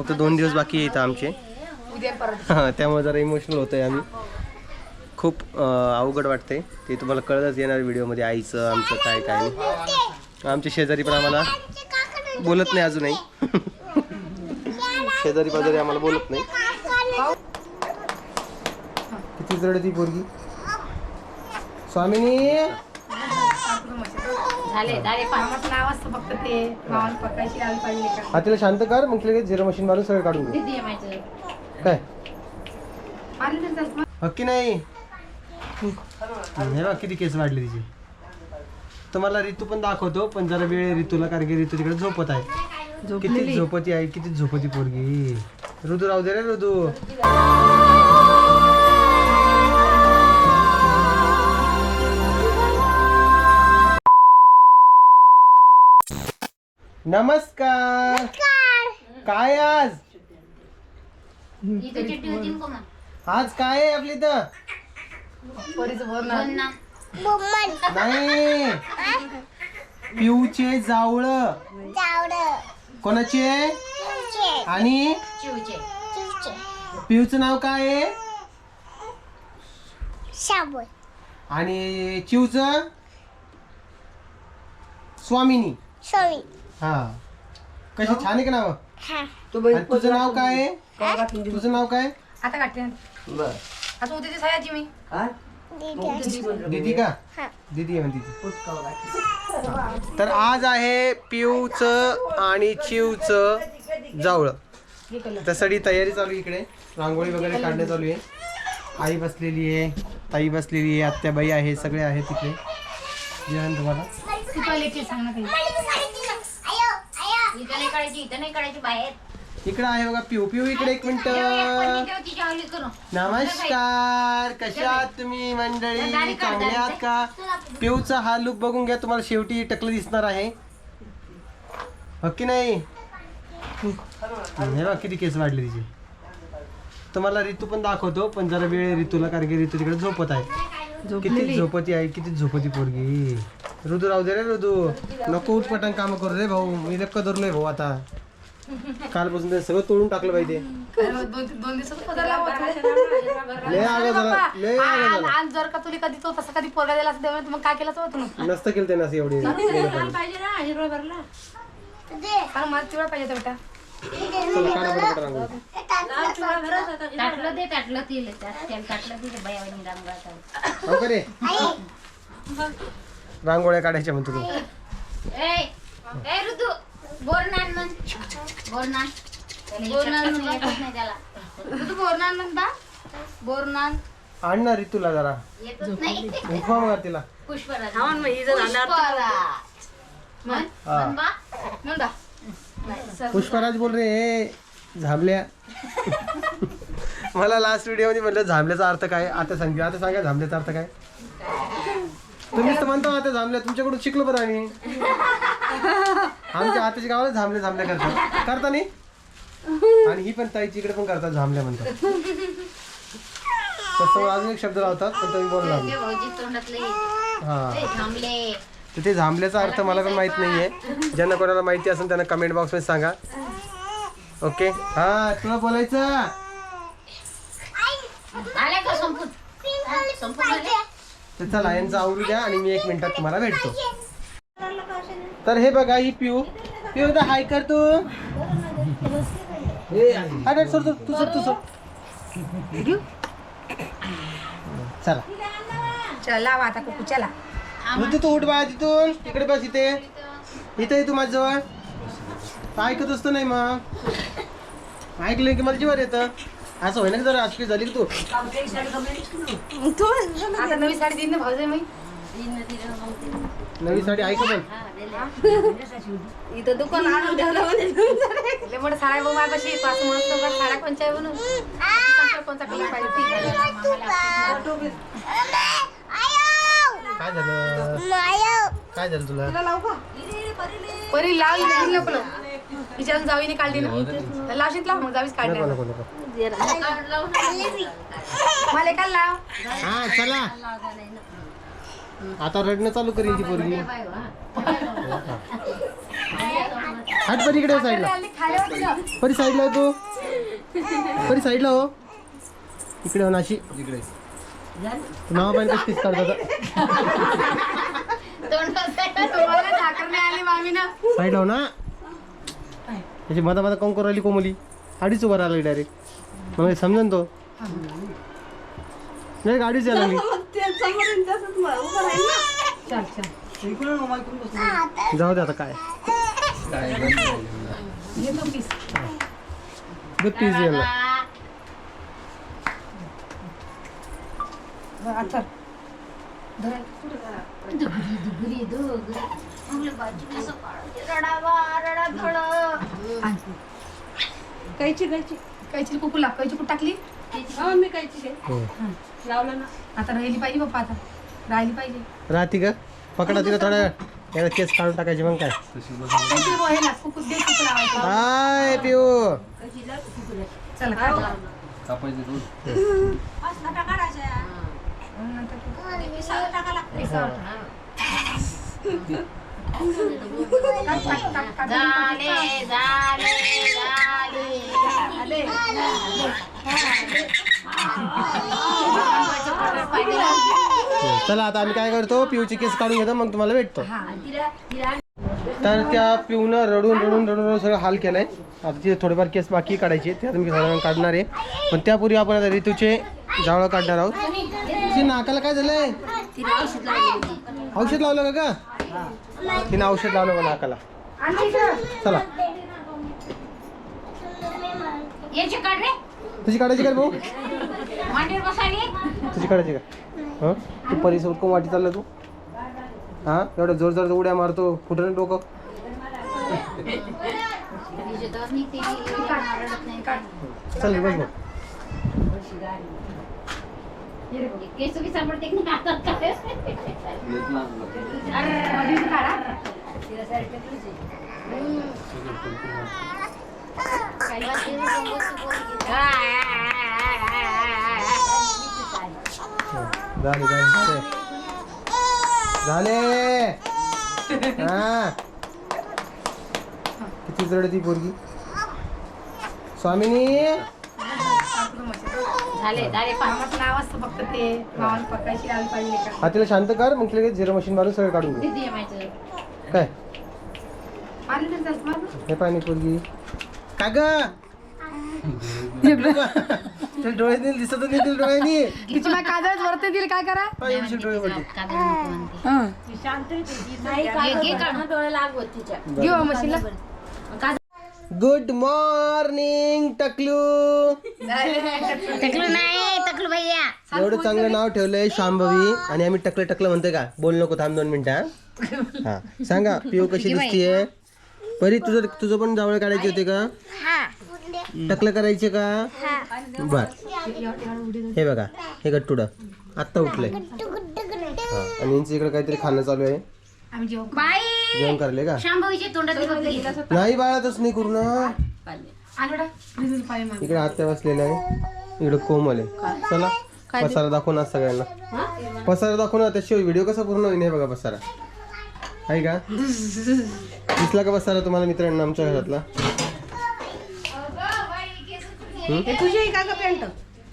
फक्त 2 दिवस बाकी येतात आमचे. हां, त्यामुळे जरा इमोशनल होतंय आम्ही. खूप अवघड वाटतंय ते, तुम्हाला कळलंच येणार व्हिडिओमध्ये आईचं आमचं काय काय नाही. आमचे शेजारी पण आम्हाला बोलत नाही अजूनही. शेजारी पाजारी आम्हाला बोलत नाही. किती जड ती पोरगी स्वामिनी. हा तिला शांत कर, मग तिला झिरो मशीन मारून सगळं काढून घे. काय हक्की नाही. हे बघ किती केस वाढले तिचे. तुम्हाला ऋतू पण दाखवतो, पण जरा वेळ ऋतूला, कारण की ऋतू तिकडे झोपत आहे. किती झोपती आहे, किती झोपती पोरगी. ऋतू राहू दे रे ऋतू. नमस्कार. काय आज आज काय आहे आपली इथं? नाही, पिऊचे जावळ. कोणाचे? आणि पिऊचं नाव काय आहे? आणि चिवचं? स्वामिनी. हा, कशी छान आहे का नाव? तुझं नाव काय आहे? तुझं नाव काय? आता काढते बर. आता उद्याची सायाची मी दीदी का? दीदी आहे म्हणते. तर आज आहे पिऊचं आणि चिवचं जावळ. तर सगळी तयारी चालू आहे इकडे. रांगोळी वगैरे काढण्यात चालू आहे. आई बसलेली आहे, ताई बसलेली आहे, आत्याबाई आहे, सगळे आहेत तिकडे. जेवण तुम्हाला इकडे आहे बघा पिऊ. पिऊ इकडे एक मिनिट. नमस्कार, कशा आहात तुम्ही मंडळी? चांगले आहात का? पिऊचा हा लुक बघून घ्या, तुम्हाला शेवटी टकलं दिसणार आहे. ओके नाही? हे बघा किती केस वाढले तिचे. तुम्हाला ऋतू पण दाखवतो, पण जरा वेळ ऋतूला, कारण की ऋतू तिकडे झोपत आहे. किती झोपती आहे, किती झोपती पोरगी. ऋतू राहू दे रे ऋतू. नको उठपटांग काम करू रे भाऊ. मी लक्क धरलोय भाऊ आता. कालपासून ते सगळं तोडून टाकलं पाहिजे. जर का तुला कधी तो तसं कधी पोरगा दिला असं मग काय केलं होतं? नसतं केलं त्यानं असं एवढी. मला चिवडा पाहिजे बेटा. रांगोळ्या काढायच्या म्हणतो तू. आण ना ऋतूला जरा. तिला पुष्पराज बोल रे झांबल्या. मला लास्ट व्हिडिओ मध्ये म्हटलं झांबल्याचा अर्थ काय. आता सांगा झांबल्याचा अर्थ काय. तुम्हीच तर म्हणता आता झांबल्या. तुमच्याकडून शिकलो बरं आम्ही. आमच्या आताच्या गावाला झांबल्या करता नाही. आणि ही पण ताईची इकडे पण करतात झांबल्या म्हणतात. तसं अजून एक शब्द लावतात, पण तुम्ही बोलला. हा, ते झांबल्याचा अर्थ मला पण माहित नाहीये. ज्यांना कोणाला माहिती असेल त्यांना कमेंट बॉक्स मध्ये सांगा. ओके. हा, तुला बोलायचं. तर चला यांचं आवरू द्या आणि मी 1 मिनिटात तुम्हाला भेटतो. तर हे बघा ही पिऊ. पिऊ दा हाय कर तू. चला चला आता कुकू चला. तू उठ बाळा तिथून. इकडे बस. इथे इथे तू माझ्याजवळ. ऐकत असतो नाही मग. ऐकलं की मला जीवर येतं. असं होईना जरा आजकी झाली की तू. आता नवी साडी देईन ना भाऊजाई मी. नवी साडी ऐक पण. इथं दुकान आणून ठेवलं मोठं साड्या बघ माझ्यापाशी 5 मस्त साड्या कोणच्या बनवून कोणता कलर पाहिजे. काय झालं? काय झालं तुला? परी लाव हिच्या जावीने काढली ना. लावशीत लाव मग जावीच काढली. मला काय लाव. हा चला आता रडणं चालू करेल ती पोरगी. हात परी इकडे साईडला. परी साईडला हो तू. परी साईडला हो. इकडे हो नाशी. इकडे नाव पण कशी काढतात. साईडला हो ना. त्याची मधा मधा काऊन करू राहिली कोमली. गाडीच उभं राहिली डायरेक्ट. मला समजन तो नाही गाडीच यायला मी. जाऊ दे आता काय पीस यायला. कैची कुकू लाव. कैची कुठं टाकली मी. कैची लावलं ना. आता राहिली पाहिजे पप्पा. आता राहिली पाहिजे. राहती का पकडा तिला थोड्या याला केस काढून टाकायचे मग काय. हाय पिऊ. चला चला आता आम्ही काय करतो पिऊची केस काढून घेतो मग तुम्हाला भेटतो. तर त्या पिऊनं रडून रडून रडून रडून सगळं हाल केलाय. आता तिथे थोडेफार केस बाकी काढायचे ते आता मी साधारण काढणार आहे. पण त्यापूर्वी आपण आता ऋतूचे जावळं काढणार आहोत. तिची नाकाला काय झालंय. औषध लावलं का तिने औषध लावलं का नाकाला. चला तुझी काढायची का भाऊ. तुझी काढायची का. हां तू परिसोबत कोण वाटी चालला तू. हां एवढं जोर जोर उड्या मारतो कुठं नाही डोकं. चल बस मग. झाले हा किती रडती पोरगी. स्वामिनी फक्त ते पकायची आली पाहिजे. हा तिला शांत कर मग लगेच झिरो मशीन मारून सगळं काढून घे. काय हे पाहिजे पोरगी का ग. डोळे दिल दिसत नाही दिल डोळ्यांनी. तिची माझ्या काजळच वरती दिली काय करा. एवढी डोळे वरती घेऊ मशीनला. गुड मॉर्निंग टकलू. टकलू नाही टकलू भैया. एवढं चांगलं नाव ठेवलंय शांभवी आणि आम्ही टकलं टकलं म्हणतोय का. बोल नको थांब 2 मिनिटं. हा सांगा पिऊ कशी दिसतीये. परी तुझं पण जावळ काढायचे होते का. टकलं करायचे का. बर हे बघा हे गट्टुड आत्ता उठलंय. हा आणि यांचं इकडे काहीतरी खाणं चालू आहे. जेवण करले का. नाही बाळा तसं नाही करू ना. इकडे आत्या बसलेला आहे इकडे कोमल आहे. चला पसारा दाखव ना सगळ्यांना. पसारा दाखव ना त्याशिवाय व्हिडिओ कसा पूर्ण होईल. हे बघा पसारा आहे का. दिसला का पसारा तुम्हाला मित्रांनो आमच्या घरातला.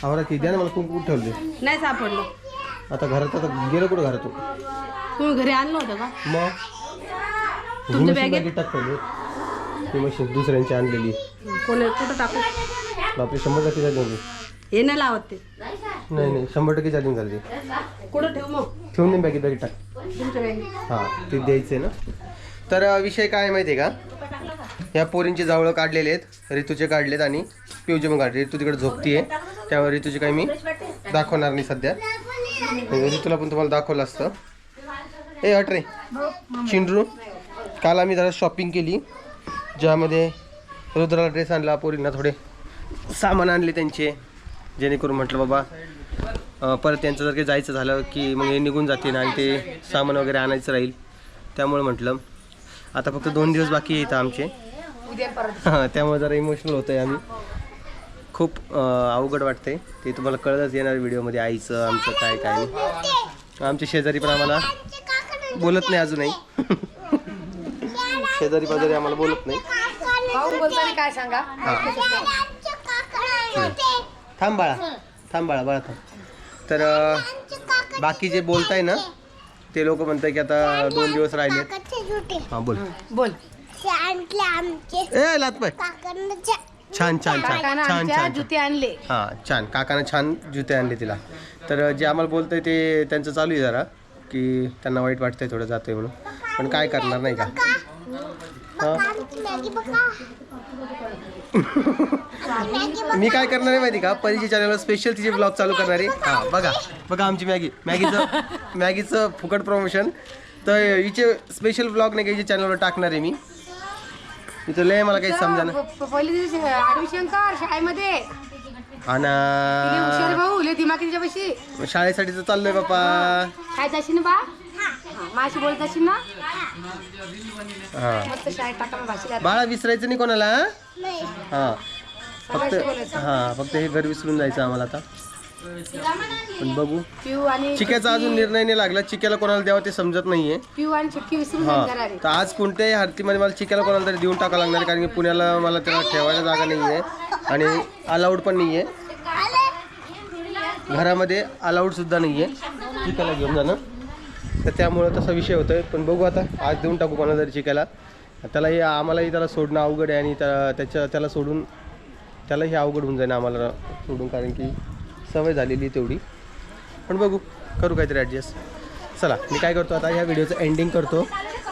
आवरा की द्या ना मला कुंकू ठेवले नाही सापडलं. आता घरात आता गेलं कुठं घरातून. तुम्ही घरी आणलं होतं का. मग बॅगेत टाकले ती मशीन दुसऱ्यांची आणलेली. कुठं टाकू. बापरे 100% चार्जिंग. हे नाही लावत ते. नाही 100% चार्जिंग झाली. कुठं ठेवू मग. ठेवून दे बॅगेत टाक. हां ते द्यायचं आहे ना. तर विषय काय माहिती आहे का. ह्या पोरींची जावळं काढलेले आहेत. ऋतूचे काढलेत आणि पिऊचे पण काढले. ऋतू तिकडे झोपतीये त्यावर ऋतूचे काही मी दाखवणार नाही सध्या. ऋतूला पण तुम्हाला दाखवलं असतं. ए हट रे चिंडरू. काल आम्ही जरा शॉपिंग केली ज्यामध्ये रुद्राला ड्रेस आणला. पोरींना थोडे सामान आणले त्यांचे जेणेकरून म्हटलं बाबा परत त्यांचं जर काही जायचं झालं की मग हे निघून जाते ना आणि ते सामान वगैरे आणायचं राहील. त्यामुळे म्हटलं आता फक्त 2 दिवस बाकी येतं आमचे. हां त्यामुळे जरा इमोशनल होतं आहे आम्ही. खूप अवघड वाटतंय ते तुम्हाला कळतच येणार व्हिडिओमध्ये. आईचं आमचं काय काय नाही. आमचे शेजारी पण आम्हाला बोलत नाही अजूनही. शेजारी पाजारी आम्हाला बोलत नाही. पाहून बोलताना काय सांगा. थांब बाळा बाळा थांब. तर बाकी जे बोलताय ना ते लोक म्हणताय की आता 2 दिवस राहिले. हा बोल बोल. ए लात पाय. छान छान छान काकानं छान आमच्या छान जुते आणले. हां छान. काकानं छान जुते आणले तिला. तर जे आम्हाला बोलतंय ते त्यांचं चालू आहे जरा की त्यांना वाईट वाटतंय थोडं जातोय म्हणून, पण काय करणार नाही का. मी काय करणार आहे माहिती का, परीच्या चॅनलवर स्पेशल तिचे ब्लॉग चालू करणार आहे. हां बघा आमची मॅगीचं फुकट प्रमोशन. तर हिचे स्पेशल ब्लॉग नाही का हिच्या चॅनलवर टाकणार आहे मी. इथं लय मला काही समजा ना. पहिली दिवशी ऍडमिशन कर शाळेमध्ये. आणि भाऊ लय दिमाग तिच्यापाशी. शाळेसाठी तर चाललोय बाप्पा. काय जाशील ना बा, माझी बोलत असेल ना. हा मस्त शाळेत टाका भाषेला. बाळा विसरायचं नाही कोणाला. हा फक्त हे घर विसरून जायचं आम्हाला आता. पण बघू. पिऊ आणि चिक्याचा अजून निर्णय नाही लागला. चिक्याला कोणाला द्यावं ते समजत नाहीये. पिऊ आणि चिक्की विसरून हा जाणार आहे. तर आज कोणत्याही हरतीमध्ये मला चिक्याला कोणाला तरी देऊन टाकावं लागणार, कारण की पुण्याला मला त्याला ठेवायला जागा नाहीये आणि अलाउड पण नाहीये. घरामध्ये अलाउड सुद्धा नाहीये चिक्याला घेऊन जाणं. तर त्यामुळं तसा विषय होतोय. पण बघू आता आज देऊन टाकू कोणाला तरी चिक्याला. त्यालाही आम्हालाही त्याला सोडणं अवघड आहे आणि त्याला सोडून त्यालाही अवघड होऊन जाईल आम्हाला सोडून, कारण की सवय झालेली तेवढी. पण बघू करू काहीतरी ॲडजस्ट. चला मी काय करतो आता ह्या व्हिडिओचं एंडिंग करतो.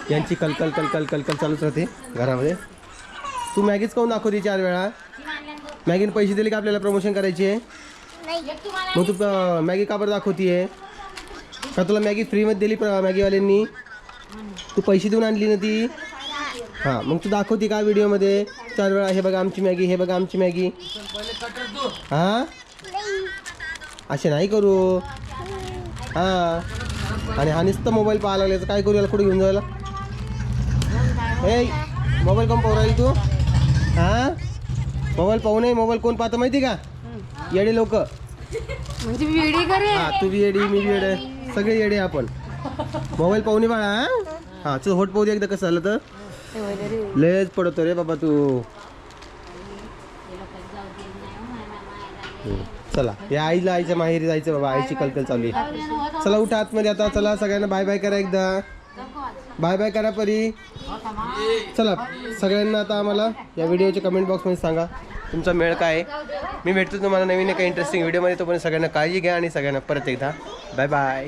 यांची कलकल कलकल कलकल चालूच राहते घरामध्ये. तू मॅगीच काऊन दाखवते 4 वेळा. मॅगीने पैसे दिले का आपल्याला प्रमोशन करायची आहे. मग तू मॅगी का बरं दाखवतीये. का तुला मॅगी फ्रीमध्ये दिली मॅगीवाल्यांनी. तू पैसे देऊन आणली ना ती. हां मग तू दाखवती का व्हिडिओमध्ये 4 वेळा. हे बघा आमची मॅगी, हे बघा आमची मॅगी. हां असे नाही करू. हां आणि हा नुसतं मोबाईल पाहायला लागल्याचं काय करू. याला कुठे घेऊन जायला. हे मोबाईल कोण पाहू राहील तू. हां मोबाईल पाहू नये. मोबाईल कोण पाहतं माहिती का, येडे लोक. म्हणजे वेडी करे. हां तू बी येडी, मी बी येडे, सगळे येडे आपण. मोबाईल पाहू नये बाळा. हां तुझं होट पाहू दे एकदा कसं झालं तर. लयच पडतो रे बाबा तू. चला या आईच्या माहेरी जायचं बाबा. आईची कलकल चालू आहे. चला उठा आतमध्ये आता. चला सगळ्यांना बाय बाय करा एकदा. बाय बाय करा परी. चला सगळ्यांना आता आम्हाला या व्हिडिओच्या कमेंट बॉक्समध्ये सांगा तुमचा मेळ काय आहे. मी भेटतो तुम्हाला नवीन एका इंटरेस्टिंग व्हिडिओमध्ये. तोपर्यंत सगळ्यांना काळजी घ्या आणि सगळ्यांना परत एकदा बाय बाय.